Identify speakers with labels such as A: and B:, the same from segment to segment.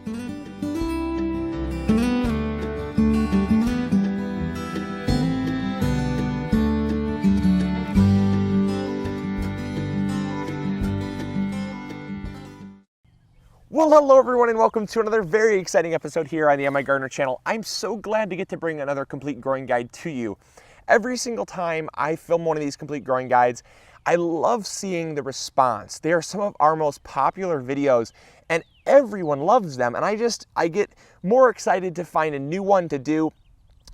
A: Well, hello everyone and welcome to another very exciting episode here on the MIgardener channel. I'm so glad to get to bring another complete growing guide to you. Every single time I film one of these complete growing guides, I love seeing the response. They are some of our most popular videos and everyone loves them, and I get more excited to find a new one to do.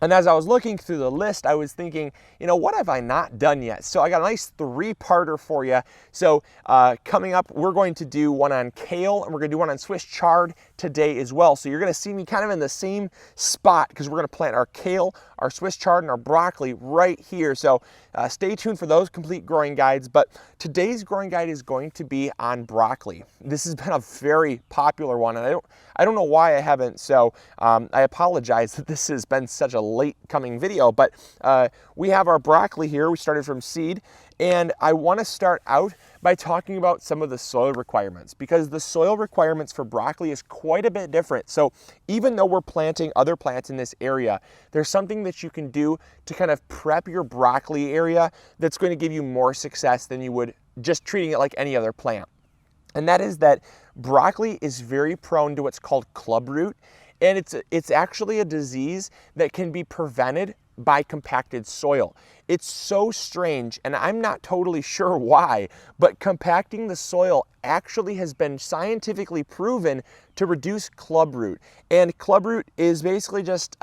A: And as I was looking through the list, I was thinking, you know, what have I not done yet? So I got a nice three-parter for you. So coming up, we're going to do one on kale and we're gonna do one on Swiss chard today as well. So you're gonna see me kind of in the same spot because we're gonna plant our kale, our Swiss chard, and our broccoli right here. So stay tuned for those complete growing guides. But today's growing guide is going to be on broccoli. This has been a very popular one, and I don't know why I haven't. So I apologize that this has been such a late coming video, but we have our broccoli here. We started from seed, and I want to start out by talking about some of the soil requirements, because the soil requirements for broccoli is quite a bit different. So even though we're planting other plants in this area, there's something that you can do to kind of prep your broccoli area that's going to give you more success than you would just treating it like any other plant. And that is that broccoli is very prone to what's called clubroot, and it's actually a disease that can be prevented by compacted soil. It's so strange, and I'm not totally sure why, but compacting the soil actually has been scientifically proven to reduce clubroot. And clubroot is basically just,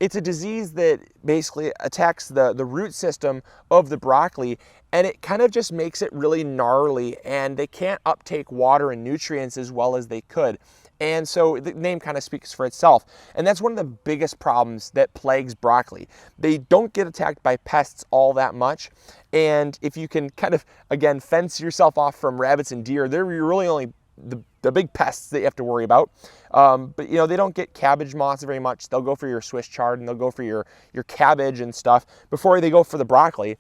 A: it's a disease that basically attacks the root system of the broccoli, and it kind of just makes it really gnarly, and they can't uptake water and nutrients as well as they could. And so the name kind of speaks for itself. And that's one of the biggest problems that plagues broccoli. They don't get attacked by pests all that much. And if you can kind of, again, fence yourself off from rabbits and deer, they're really only the big pests that you have to worry about. But you know, they don't get cabbage moths very much. They'll go for your Swiss chard and they'll go for your cabbage and stuff before they go for the broccoli.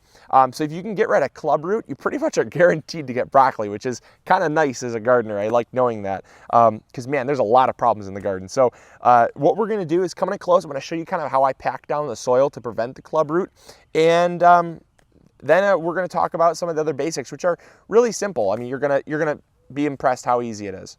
A: So if you can get rid of clubroot, you pretty much are guaranteed to get broccoli, which is kind of nice as a gardener. I like knowing that, because man, there's a lot of problems in the garden. So what we're gonna do is coming in close, I'm gonna show you kind of how I pack down the soil to prevent the clubroot. And then we're gonna talk about some of the other basics, which are really simple. I mean, you're gonna be impressed how easy it is.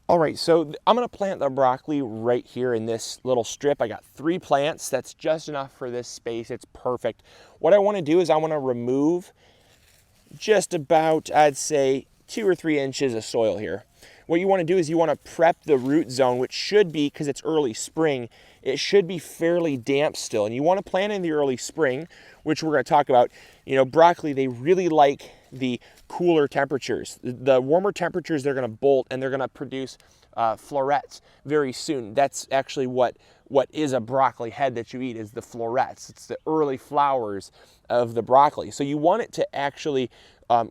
A: All right, so I'm gonna plant the broccoli right here in this little strip. I got 3 plants. That's just enough for this space. It's perfect. What I wanna do is I wanna remove just about, I'd say, 2 or 3 inches of soil here. What you wanna do is you wanna prep the root zone, which should be, because it's early spring, it should be fairly damp still. And you wanna plant in the early spring, which we're gonna talk about. You know, broccoli, they really like the cooler temperatures. The warmer temperatures, they're gonna bolt and they're gonna produce florets very soon. That's actually what is a broccoli head that you eat, is the florets. It's the early flowers of the broccoli. So you want it to actually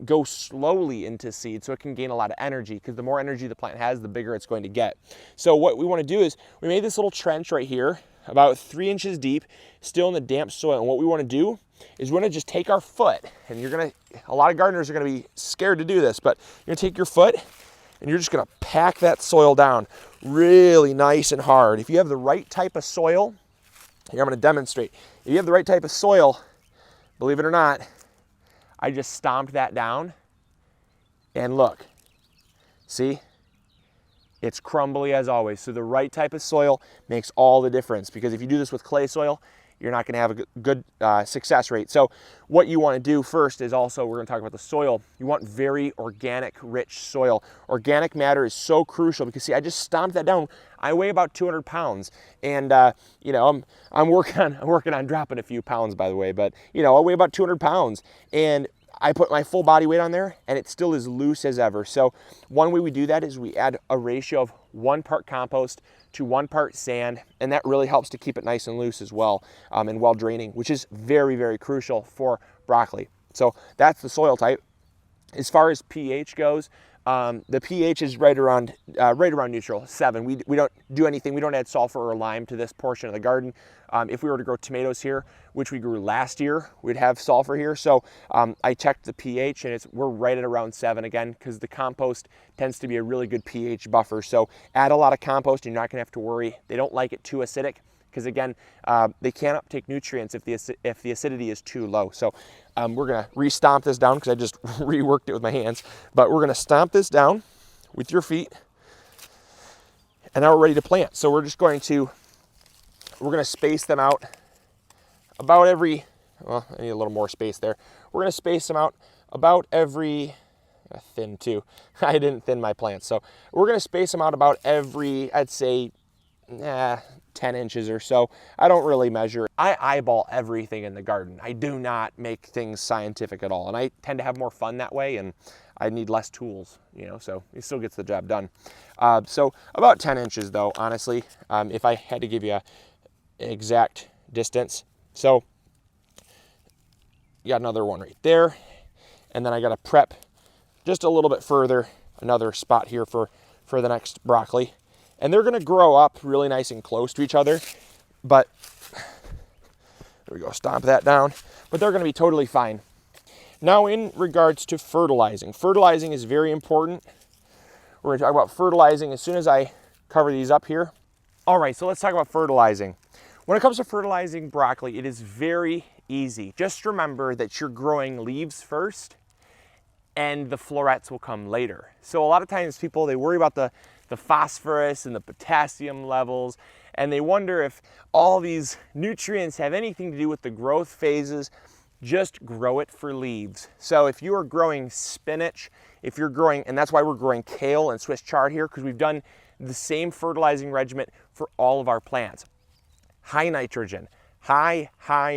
A: go slowly into seed so it can gain a lot of energy, because the more energy the plant has, the bigger it's going to get. So what we want to do is we made this little trench right here, about 3 inches deep, still in the damp soil. And what we want to do is we want to just take our foot, and a lot of gardeners are going to be scared to do this, but you're going to take your foot and you're just going to pack that soil down really nice and hard. If you have the right type of soil, here I'm going to demonstrate. If you have the right type of soil, believe it or not, I just stomped that down, and look, see? It's crumbly as always. So the right type of soil makes all the difference, because if you do this with clay soil, you're not gonna have a good success rate. So what you wanna do first is also, we're gonna talk about the soil. You want very organic, rich soil. Organic matter is so crucial, because see, I just stomped that down. I weigh about 200 pounds, and you know, I'm working on dropping a few pounds, by the way, but you know, I weigh about 200 pounds, and I put my full body weight on there and it still is loose as ever. So one way we do that is we add a ratio of 1 part compost to 1 part sand, and that really helps to keep it nice and loose as well, and well draining, which is very, very crucial for broccoli. So that's the soil type. As far as pH goes, The pH is right around neutral, 7. We don't do anything. We don't add sulfur or lime to this portion of the garden. If we were to grow tomatoes here, which we grew last year, we'd have sulfur here. So I checked the pH, and we're right at around 7 again, because the compost tends to be a really good pH buffer. So add a lot of compost, and you're not going to have to worry. They don't like it too acidic, because again, they can't uptake nutrients if the acidity is too low. So we're gonna re-stomp this down, because I just reworked it with my hands, but we're gonna stomp this down with your feet, and now we're ready to plant. So we're gonna space them out about every, well, I need a little more space there. We're gonna space them out about every, thin too. I didn't thin my plants. So we're gonna space them out about every, I'd say, 10 inches or so. I don't really measure. I eyeball everything in the garden. I do not make things scientific at all. And I tend to have more fun that way, and I need less tools, you know, so it still gets the job done. So about 10 inches though, honestly, if I had to give you an exact distance. So you got another one right there. And then I got to prep just a little bit further, another spot here for the next broccoli. And they're gonna grow up really nice and close to each other, but there we go, stomp that down, but they're gonna be totally fine. Now in regards to fertilizing, fertilizing is very important. We're gonna talk about fertilizing as soon as I cover these up here. All right, so let's talk about fertilizing. When it comes to fertilizing broccoli, it is very easy. Just remember that you're growing leaves first and the florets will come later. So a lot of times people, they worry about the phosphorus and the potassium levels, and they wonder if all these nutrients have anything to do with the growth phases. Just grow it for leaves. So if you are growing spinach, if you're growing, and that's why we're growing kale and Swiss chard here, because we've done the same fertilizing regimen for all of our plants. High nitrogen, high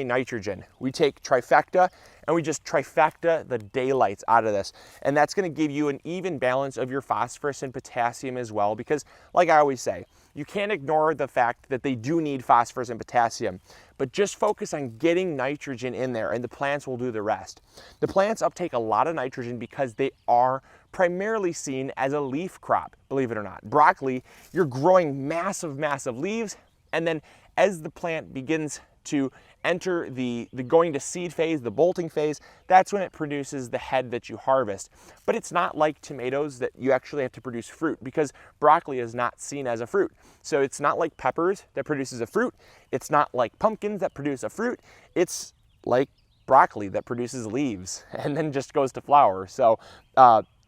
A: nitrogen. We take trifecta and we just trifecta the daylights out of this. And that's gonna give you an even balance of your phosphorus and potassium as well, because like I always say, you can't ignore the fact that they do need phosphorus and potassium, but just focus on getting nitrogen in there and the plants will do the rest. The plants uptake a lot of nitrogen because they are primarily seen as a leaf crop, believe it or not. Broccoli, you're growing massive leaves, and then as the plant begins to enter the going to seed phase, the bolting phase, that's when it produces the head that you harvest. But it's not like tomatoes that you actually have to produce fruit, because broccoli is not seen as a fruit. So it's not like peppers that produces a fruit. It's not like pumpkins that produce a fruit. It's like broccoli that produces leaves and then just goes to flower. So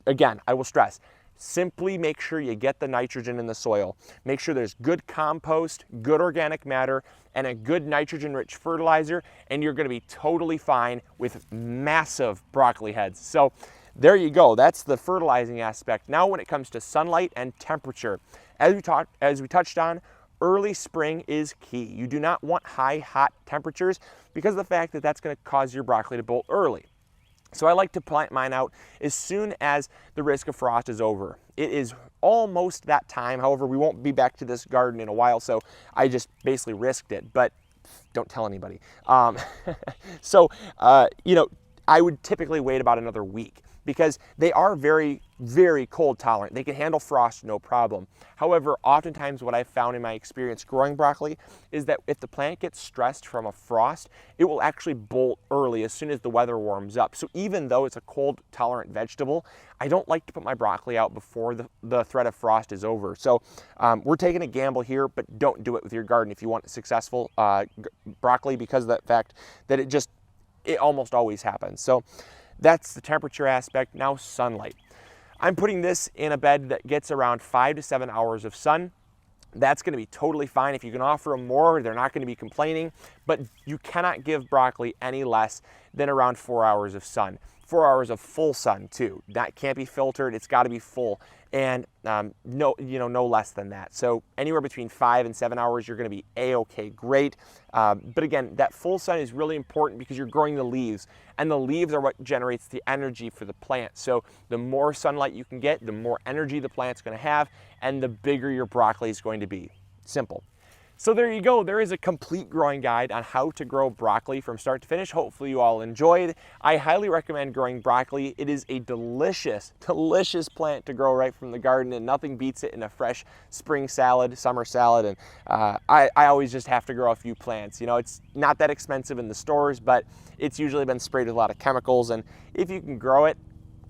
A: again, I will stress, simply make sure you get the nitrogen in the soil. Make sure there's good compost, good organic matter, and a good nitrogen-rich fertilizer, and you're gonna be totally fine with massive broccoli heads. So there you go, that's the fertilizing aspect. Now when it comes to sunlight and temperature, as we touched on, early spring is key. You do not want high, hot temperatures because of the fact that that's gonna cause your broccoli to bolt early. So I like to plant mine out as soon as the risk of frost is over. It is almost that time. However, we won't be back to this garden in a while, so I just basically risked it, but don't tell anybody. You know, I would typically wait about another week because they are very, very cold tolerant. They can handle frost no problem. However, oftentimes what I've found in my experience growing broccoli is that if the plant gets stressed from a frost, it will actually bolt early as soon as the weather warms up. So even though it's a cold tolerant vegetable, I don't like to put my broccoli out before the threat of frost is over. So we're taking a gamble here, but don't do it with your garden if you want successful broccoli, because of the fact that it almost always happens. So that's the temperature aspect. Now sunlight. I'm putting this in a bed that gets around 5 to 7 hours of sun. That's going to be totally fine. If you can offer them more, they're not going to be complaining, but you cannot give broccoli any less than around 4 hours of sun. 4 hours of full sun too. That can't be filtered. It's got to be full, and no less than that. So anywhere between 5 and 7 hours, you're going to be a-okay, great. But again, that full sun is really important because you're growing the leaves, and the leaves are what generates the energy for the plant. So the more sunlight you can get, the more energy the plant's going to have, and the bigger your broccoli is going to be. Simple. So there you go. There is a complete growing guide on how to grow broccoli from start to finish. Hopefully you all enjoyed. I highly recommend growing broccoli. It is a delicious, delicious plant to grow right from the garden, and nothing beats it in a fresh spring salad, summer salad. And I always just have to grow a few plants. You know, it's not that expensive in the stores, but it's usually been sprayed with a lot of chemicals. And if you can grow it,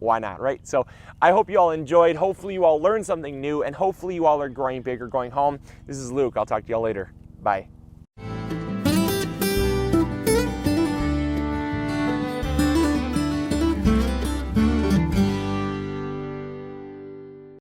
A: why not, right? So I hope you all enjoyed. Hopefully you all learned something new, and hopefully you all are growing big or going home. This is Luke. I'll talk to you all later. Bye.